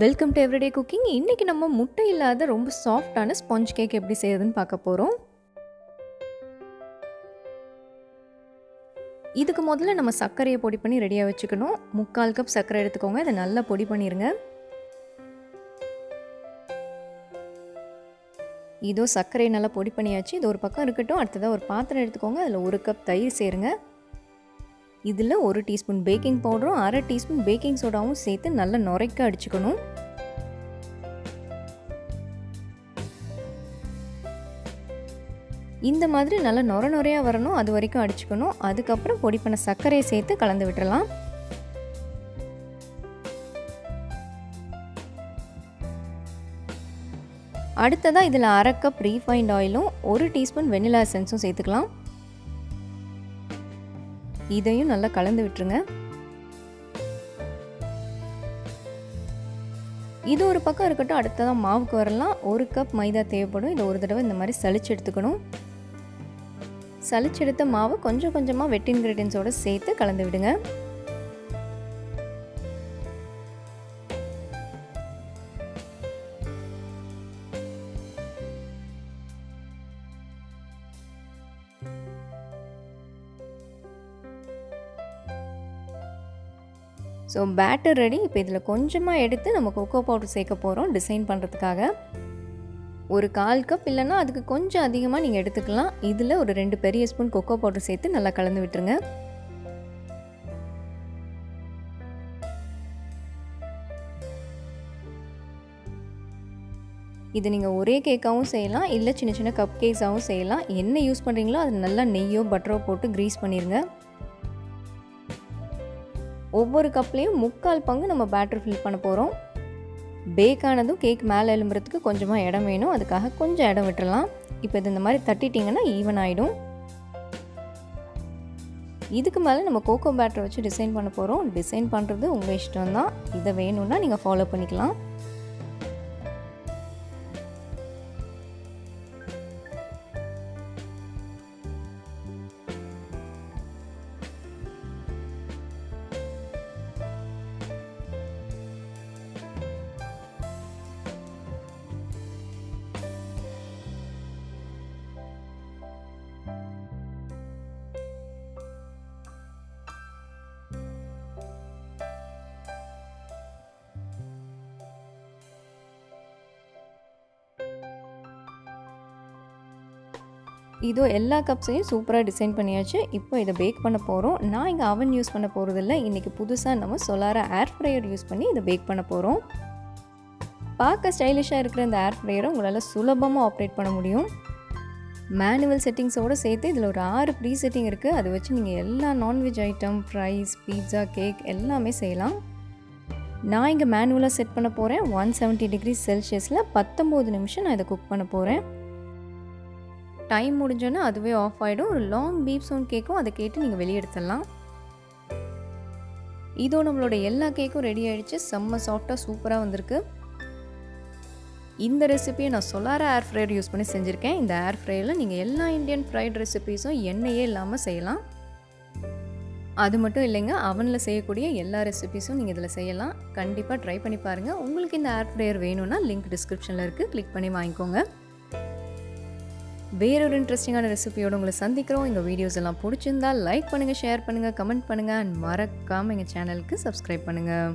Welcome to everyday cooking. இன்றைக்கி நம்ம முட்டை இல்லாத ரொம்ப சாஃப்டான ஸ்பாஞ்ச் கேக் எப்படி செய்யறதுன்னு பார்க்க போகிறோம். இதுக்கு முதல்ல நம்ம சர்க்கரையை பொடி பண்ணி ரெடியாக வச்சுக்கணும். 3/4 கப் சர்க்கரை எடுத்துக்கோங்க. இதை நல்லா பொடி பண்ணிடுங்க. இதோ சர்க்கரையை நல்லா பொடி பண்ணியாச்சு. இது ஒரு பக்கம் இருக்கட்டும். அடுத்ததாக ஒரு பாத்திரம் எடுத்துக்கோங்க. அதில் 1 கப் தயிர் சேருங்க. இதில் 1 டீஸ்பூன் பேக்கிங் பவுடரும் 1/2 டீஸ்பூன் பேக்கிங் சோடாவும் சேர்த்து நல்லா நுரைக்க அடிச்சுக்கணும். இந்த மாதிரி நல்லா நுரையாக வரணும், அது வரைக்கும் அடிச்சுக்கணும். அதுக்கப்புறம் பொடி பண்ண சர்க்கரையை சேர்த்து கலந்து விட்டுறலாம். அடுத்ததாக இதில் 1/2 கப் ரீஃபைண்ட் ஆயிலும் 1 டீஸ்பூன் வெனிலா எசன்ஸும் சேர்த்துக்கலாம். இதையும் நல்லா கலந்து விட்டுருங்க. இது ஒரு பக்கம் இருக்கட்டும். அடுத்ததான் மாவுக்கு வரலாம். 1 கப் மைதா தேவைப்படும். இதை ஒரு தடவை இந்த மாதிரி சளிச்சு எடுத்துக்கணும். சளிச்செடுத்த மாவு கொஞ்சம் கொஞ்சமாக வெட் இன்க்ரீடியன்ஸோடு சேர்த்து கலந்து விடுங்க. So batter ready. இப்போ இதில் கொஞ்சமாக எடுத்து நம்ம கொக்கோ பவுடர் சேர்க்க போகிறோம் டிசைன் பண்ணுறதுக்காக. ஒரு 1/4 கப் இல்லைன்னா அதுக்கு கொஞ்சம் அதிகமாக நீங்கள் எடுத்துக்கலாம். இதில் ஒரு 2 பெரிய ஸ்பூன் கொக்கோ பவுடர் சேர்த்து நல்லா கலந்து விட்டுருங்க. இது நீங்கள் ஒரே கேக்காகவும் செய்யலாம், இல்லை சின்ன சின்ன கப் கேக்ஸாகவும் செய்யலாம். என்ன யூஸ் பண்ணுறீங்களோ அது நல்லா நெய்யோ பட்டரோ போட்டு க்ரீஸ் பண்ணிடுங்க. ஒவ்வொரு கப்லேயும் 3/4 பங்கு நம்ம பேட்டர் ஃபில் பண்ண போகிறோம். பேக் ஆனதும் கேக் மேலே எழும்புறதுக்கு கொஞ்சமாக இடம் வேணும். அதுக்காக கொஞ்சம் இடம் விட்டுறலாம். இப்போ இது இந்த மாதிரி தட்டிட்டிங்கன்னா ஈவன் ஆகிடும். இதுக்கு மேலே நம்ம கோகோ பேட்டர் வச்சு டிசைன் பண்ண போகிறோம். டிசைன் பண்ணுறது உங்கள் இஷ்டம் தான். இதை வேணும்னா நீங்கள் ஃபாலோ பண்ணிக்கலாம். இதோ எல்லா கப்ஸையும் சூப்பராக டிசைன் பண்ணியாச்சு. இப்போ இதை பேக் பண்ண போகிறோம். நான் இங்கே அவன் யூஸ் பண்ண போகிறதில்ல. இன்றைக்கி புதுசாக நம்ம சோலார ஏர் ஃப்ரையர் யூஸ் பண்ணி இதை பேக் பண்ண போகிறோம். பார்க்க ஸ்டைலிஷாக இருக்கிற இந்த ஏர் ஃப்ரையரை உங்களால் சுலபமாக ஆப்ரேட் பண்ண முடியும். மேனுவல் செட்டிங்ஸோடு சேர்த்து இதில் ஒரு 6 ப்ரீ செட்டிங் இருக்குது. அதை வச்சு நீங்கள் எல்லா nonveg item, fries, pizza, cake எல்லாமே செய்யலாம். நான் இங்கே மேனுவலாக செட் பண்ண போகிறேன். 170 டிகிரி செல்சியஸில் 19 நிமிஷம் நான் இதை குக் பண்ண போகிறேன். டைம் முடிஞ்சோன்னா அதுவே ஆஃப் ஆகிடும். ஒரு லாங் பீப் சவுண்ட் கேட்கும். அதை கேட்டு நீங்கள் வெளியே எடுத்துடலாம். இதோ நம்மளோட எல்லா கேக்கும் ரெடி ஆகிடுச்சு. செம்ம சாஃப்டாக சூப்பராக வந்திருக்கு. இந்த ரெசிபியை நான் சோலார ஏர் ஃப்ரையர் யூஸ் பண்ணி செஞ்சுருக்கேன். இந்த ஏர் ஃப்ரையரில் நீங்கள் எல்லா இந்தியன் ஃப்ரைட் ரெசிபீஸும் எண்ணெயே இல்லாமல் செய்யலாம். அது மட்டும் இல்லைங்க, அவனில் செய்யக்கூடிய எல்லா ரெசிபீஸும் நீங்கள் இதில் செய்யலாம். கண்டிப்பாக ட்ரை பண்ணி பாருங்கள். உங்களுக்கு இந்த ஏர் ஃப்ரையர் வேணும்னா லிங்க் டிஸ்கிரிப்ஷனில் இருக்குது, கிளிக் பண்ணி வாங்கிக்கோங்க. வேறொரு இன்ட்ரெஸ்டிங்கான ரெசிபியோடு உங்களை சந்திக்கிறோம். இந்த வீடியோஸ் எல்லாம் பிடிச்சிருந்தால் லைக் பண்ணுங்கள், ஷேர் பண்ணுங்கள், கமெண்ட் பண்ணுங்கள் அண்ட் மறக்காமல் எங்கள் சேனலுக்கு சப்ஸ்கிரைப் பண்ணுங்கள்.